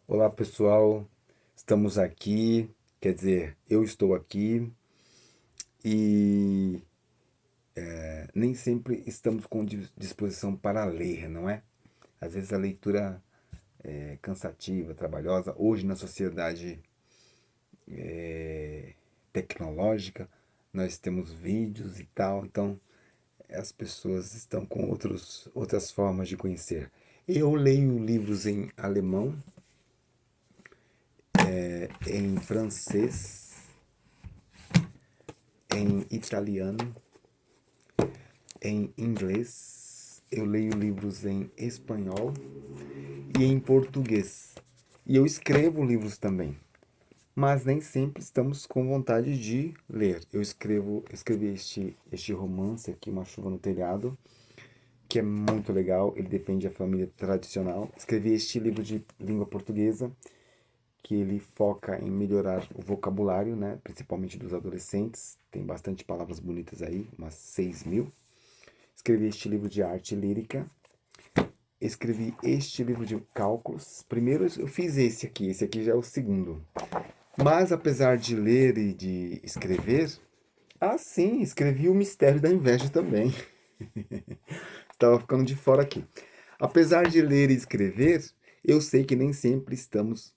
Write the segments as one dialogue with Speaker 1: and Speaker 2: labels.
Speaker 1: Olá pessoal, estamos aqui, quer dizer, eu estou aqui e nem sempre estamos com disposição para ler, não é? Às vezes a leitura é cansativa, trabalhosa. Hoje na sociedade tecnológica nós temos vídeos e tal, então as pessoas estão com outras formas de conhecer. Eu leio livros em alemão, em francês, em italiano, em inglês, eu leio livros em espanhol e em português. E eu escrevo livros também, mas nem sempre estamos com vontade de ler. Escrevi este romance aqui, Uma Chuva no Telhado, que é muito legal, ele defende a família tradicional. Escrevi este livro de língua portuguesa, que ele foca em melhorar o vocabulário, né, principalmente dos adolescentes. Tem bastante palavras bonitas aí, umas 6.000. Escrevi este livro de arte lírica. Escrevi este livro de cálculos. Primeiro eu fiz esse aqui já é o segundo. Mas apesar de ler e de escrever, sim, escrevi O Mistério da Inveja também. Estava ficando de fora aqui. Apesar de ler e escrever, eu sei que nem sempre estamos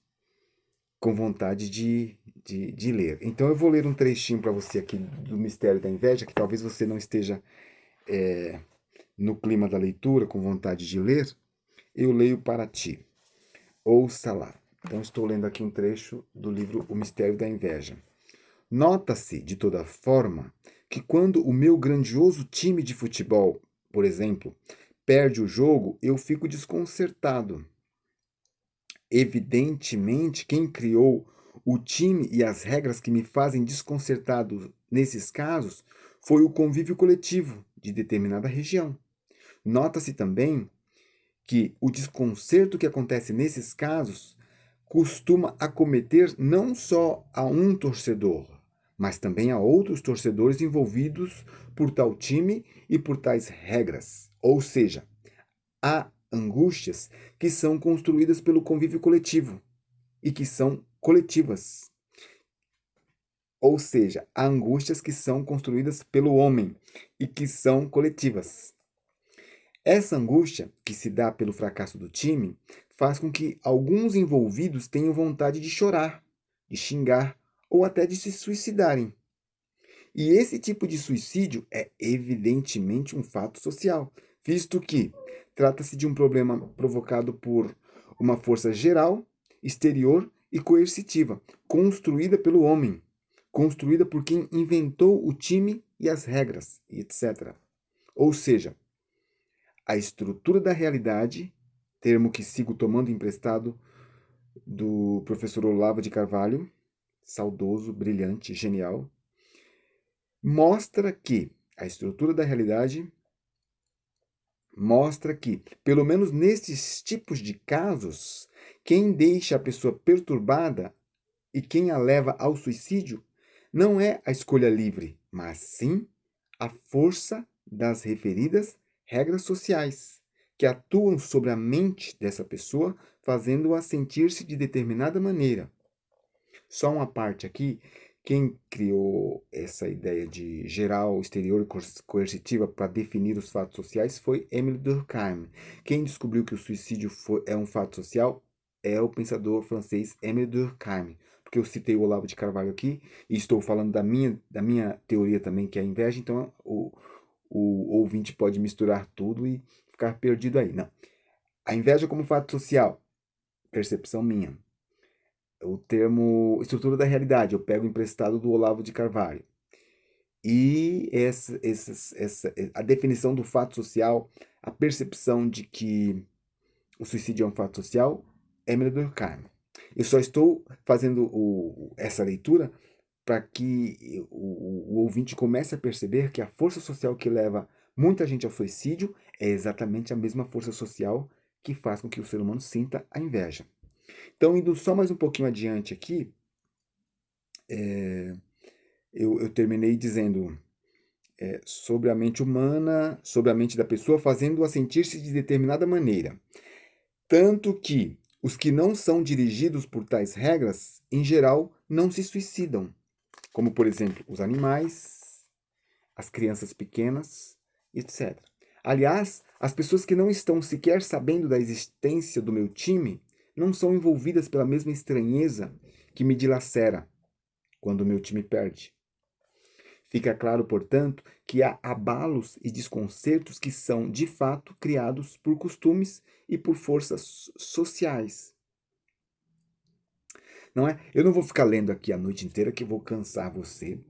Speaker 1: com vontade de ler. Então eu vou ler um trechinho para você aqui do Mistério da Inveja, que talvez você não esteja no clima da leitura, com vontade de ler. Eu leio para ti. Ouça lá. Então, estou lendo aqui um trecho do livro O Mistério da Inveja. Nota-se, de toda forma, que quando o meu grandioso time de futebol, por exemplo, perde o jogo, eu fico desconcertado. Evidentemente, quem criou o time e as regras que me fazem desconcertado nesses casos foi o convívio coletivo de determinada região. Nota-se também que o desconcerto que acontece nesses casos costuma acometer não só a um torcedor, mas também a outros torcedores envolvidos por tal time e por tais regras. Ou seja, há angústias que são construídas pelo convívio coletivo e que são coletivas. Ou seja, há angústias que são construídas pelo homem e que são coletivas. Essa angústia, que se dá pelo fracasso do time, faz com que alguns envolvidos tenham vontade de chorar, de xingar ou até de se suicidarem. E esse tipo de suicídio é evidentemente um fato social, visto que trata-se de um problema provocado por uma força geral, exterior e coercitiva, construída pelo homem, construída por quem inventou o time e as regras, etc. Ou seja, a estrutura da realidade, termo que sigo tomando emprestado do professor Olavo de Carvalho, saudoso, brilhante, genial, mostra que a estrutura da realidade mostra que, pelo menos nesses tipos de casos, quem deixa a pessoa perturbada e quem a leva ao suicídio não é a escolha livre, mas sim a força das referidas regras sociais, que atuam sobre a mente dessa pessoa, fazendo-a sentir-se de determinada maneira. Só uma parte aqui, quem criou essa ideia de geral, exterior e coercitiva para definir os fatos sociais foi Émile Durkheim. Quem descobriu que o suicídio é um fato social é o pensador francês Émile Durkheim. Porque eu citei o Olavo de Carvalho aqui e estou falando da minha teoria também, que é a inveja, então o ouvinte pode misturar tudo e ficar perdido aí. Não. A inveja como fato social, percepção minha. O termo estrutura da realidade, eu pego emprestado do Olavo de Carvalho. E a definição do fato social, a percepção de que o suicídio é um fato social, é Emile Durkheim. Eu só estou fazendo essa leitura para que o ouvinte comece a perceber que a força social que leva muita gente ao suicídio é exatamente a mesma força social que faz com que o ser humano sinta a inveja. Então, indo só mais um pouquinho adiante aqui, eu terminei dizendo sobre a mente humana, sobre a mente da pessoa, fazendo-a sentir-se de determinada maneira. Tanto que Os que não são dirigidos por tais regras, em geral, não se suicidam, como, por exemplo, os animais, as crianças pequenas, etc. Aliás, as pessoas que não estão sequer sabendo da existência do meu time não são envolvidas pela mesma estranheza que me dilacera quando o meu time perde. Fica claro, portanto, que há abalos e desconcertos que são, de fato, criados por costumes e por forças sociais. Não é? Eu não vou ficar lendo aqui a noite inteira que eu vou cansar você,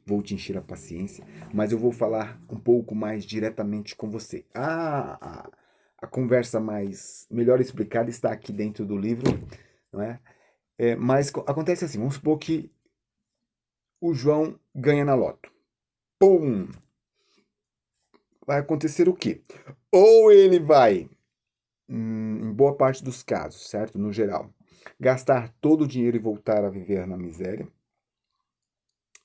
Speaker 1: vou te encher a paciência, mas eu vou falar um pouco mais diretamente com você. A conversa mais melhor explicada está aqui dentro do livro, não é? Mas acontece assim, vamos supor que o João ganha na loto. Pum! Vai acontecer o quê? Ou ele vai, em boa parte dos casos, certo? No geral, gastar todo o dinheiro e voltar a viver na miséria,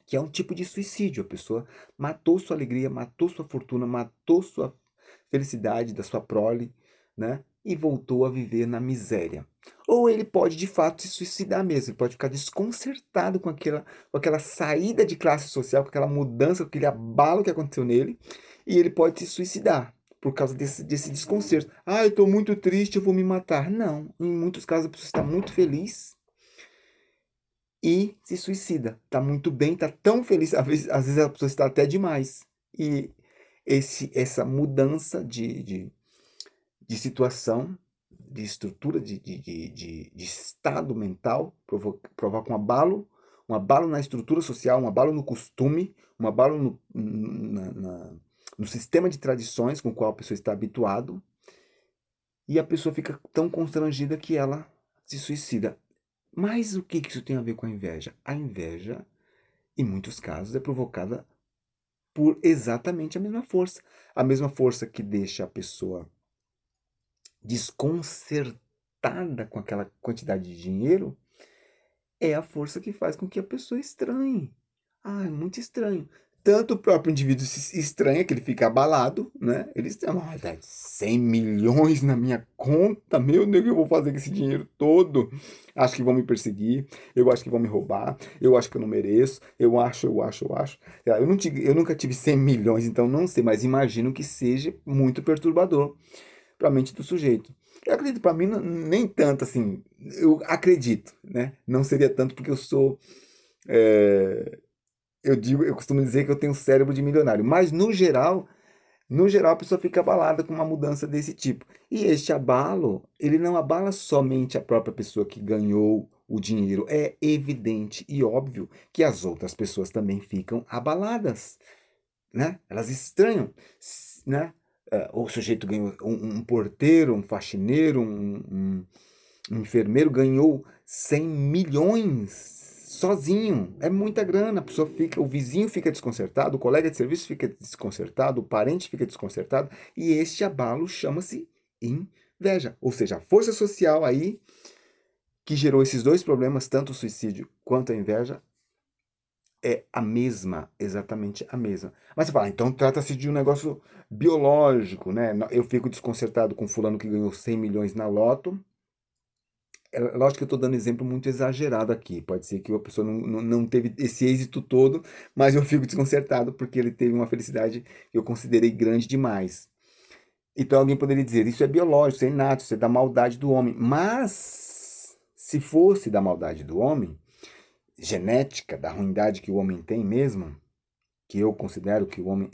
Speaker 1: que é um tipo de suicídio. A pessoa matou sua alegria, matou sua fortuna, matou sua felicidade da sua prole, né? E voltou a viver na miséria. Ou ele pode, de fato, se suicidar mesmo. Ele pode ficar desconcertado com aquela saída de classe social, com aquela mudança, com aquele abalo que aconteceu nele. E ele pode se suicidar por causa desse desconcerto. Ah, eu estou muito triste, eu vou me matar. Não. Em muitos casos, a pessoa está muito feliz e se suicida. Tá muito bem, tá tão feliz, às vezes a pessoa está até demais. E essa mudança de situação, de estrutura, de estado mental, provoca um abalo na estrutura social, um abalo no costume, um abalo no sistema de tradições com o qual a pessoa está habituado, e a pessoa fica tão constrangida que ela se suicida. Mas o que isso tem a ver com a inveja? A inveja, em muitos casos, é provocada por exatamente a mesma força. A mesma força que deixa a pessoa desconcertada com aquela quantidade de dinheiro é a força que faz com que a pessoa estranhe. Ah, é muito estranho. Tanto o próprio indivíduo se estranha, que ele fica abalado, né? Ele estranha, ah, tá 100 milhões na minha conta, meu Deus, o que eu vou fazer com esse dinheiro todo? Acho que vão me perseguir, eu acho que vão me roubar, eu acho que eu não mereço, eu acho. Eu nunca tive 100 milhões, então não sei, mas imagino que seja muito perturbador para a mente do sujeito. Eu acredito, para mim, nem tanto assim. Eu acredito, né? Não seria tanto porque eu sou. é, eu costumo dizer que eu tenho cérebro de milionário. Mas no geral, a pessoa fica abalada com uma mudança desse tipo. E este abalo, ele não abala somente a própria pessoa que ganhou o dinheiro. É evidente e óbvio que as outras pessoas também ficam abaladas, né? Elas estranham, né? O sujeito ganhou, um porteiro, um faxineiro, um enfermeiro ganhou 100 milhões sozinho. É muita grana. A pessoa fica, o vizinho fica desconcertado, o colega de serviço fica desconcertado, o parente fica desconcertado, e este abalo chama-se inveja. Ou seja, a força social aí que gerou esses dois problemas, tanto o suicídio quanto a inveja, é a mesma, exatamente a mesma. Mas você fala, então trata-se de um negócio biológico, né? Eu fico desconcertado com fulano que ganhou 100 milhões na loto. É lógico que eu estou dando exemplo muito exagerado aqui. Pode ser que a pessoa não teve esse êxito todo, mas eu fico desconcertado porque ele teve uma felicidade que eu considerei grande demais. Então alguém poderia dizer, isso é biológico, isso é inato, isso é da maldade do homem. Mas, se fosse da maldade do homem, genética, da ruindade que o homem tem mesmo, que eu considero que o homem,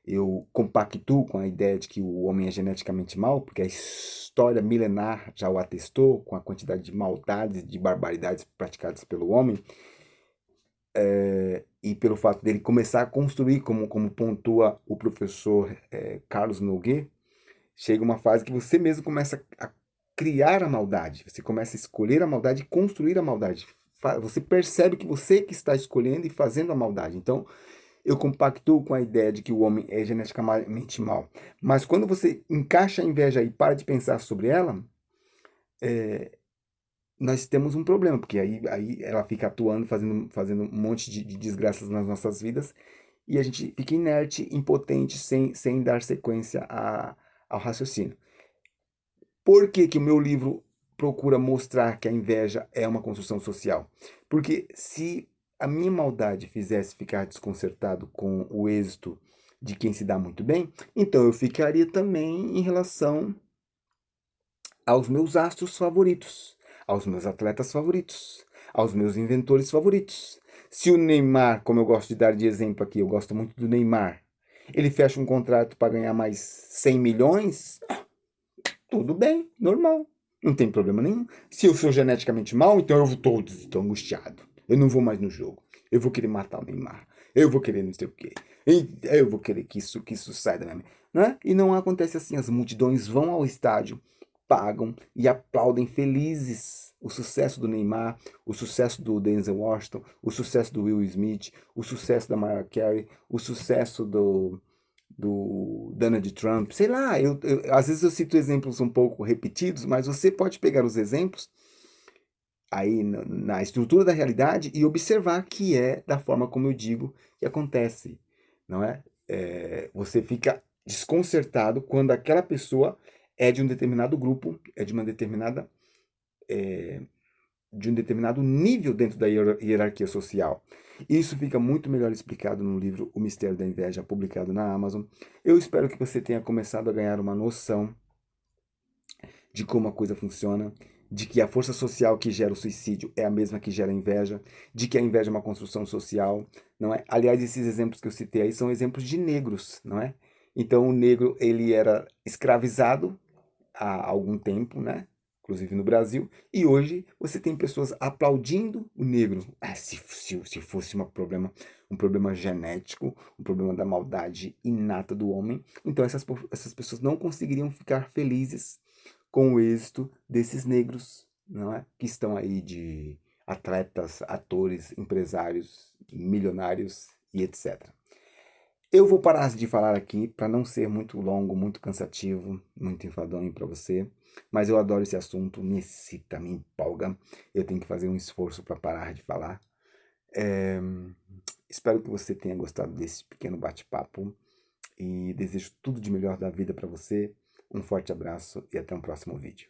Speaker 1: eu compactuo com a ideia de que o homem é geneticamente mau, porque a história milenar já o atestou, com a quantidade de maldades, de barbaridades praticadas pelo homem, e pelo fato dele começar a construir, como pontua o professor Carlos Noguet, chega uma fase que você mesmo começa a criar a maldade, você começa a escolher a maldade e construir a maldade. Você percebe que você que está escolhendo e fazendo a maldade. Então, eu compactuo com a ideia de que o homem é geneticamente mau. Mas quando você encaixa a inveja e para de pensar sobre ela, nós temos um problema, porque aí ela fica atuando, fazendo um monte de desgraças nas nossas vidas, e a gente fica inerte, impotente, sem dar sequência ao raciocínio. Por que que o meu livro procura mostrar que a inveja é uma construção social? Porque se a minha maldade fizesse ficar desconcertado com o êxito de quem se dá muito bem, então eu ficaria também em relação aos meus astros favoritos, aos meus atletas favoritos, aos meus inventores favoritos. Se o Neymar, como eu gosto de dar de exemplo aqui, eu gosto muito do Neymar, ele fecha um contrato para ganhar mais 100 milhões, tudo bem, normal. Não tem problema nenhum. Se eu sou geneticamente mal, então eu estou angustiado. Eu não vou mais no jogo. Eu vou querer matar o Neymar. Eu vou querer não sei o quê. Eu vou querer que isso saia da minha mente. Né? E não acontece assim. As multidões vão ao estádio, pagam e aplaudem felizes o sucesso do Neymar, o sucesso do Denzel Washington, o sucesso do Will Smith, o sucesso da Mariah Carey, o sucesso do Donald Trump, sei lá, às vezes eu cito exemplos um pouco repetidos, mas você pode pegar os exemplos aí na estrutura da realidade e observar que é da forma como eu digo que acontece, não é? Você fica desconcertado quando aquela pessoa é de um determinado grupo, é de uma determinada de um determinado nível dentro da hierarquia social. Isso fica muito melhor explicado no livro O Mistério da Inveja, publicado na Amazon. Eu espero que você tenha começado a ganhar uma noção de como a coisa funciona, de que a força social que gera o suicídio é a mesma que gera a inveja, de que a inveja é uma construção social, não é? Aliás, esses exemplos que eu citei aí são exemplos de negros, não é? Então, o negro, ele era escravizado há algum tempo, né? Inclusive no Brasil, e hoje você tem pessoas aplaudindo o negro. Se fosse um problema genético, um problema da maldade inata do homem, então essas pessoas não conseguiriam ficar felizes com o êxito desses negros, não é? Que estão aí de atletas, atores, empresários, milionários e etc. Eu vou parar de falar aqui para não ser muito longo, muito cansativo, muito enfadonho para você, mas eu adoro esse assunto, me excita, me empolga. Eu tenho que fazer um esforço para parar de falar. É, Espero que você tenha gostado desse pequeno bate-papo e desejo tudo de melhor da vida para você. Um forte abraço e até um próximo vídeo.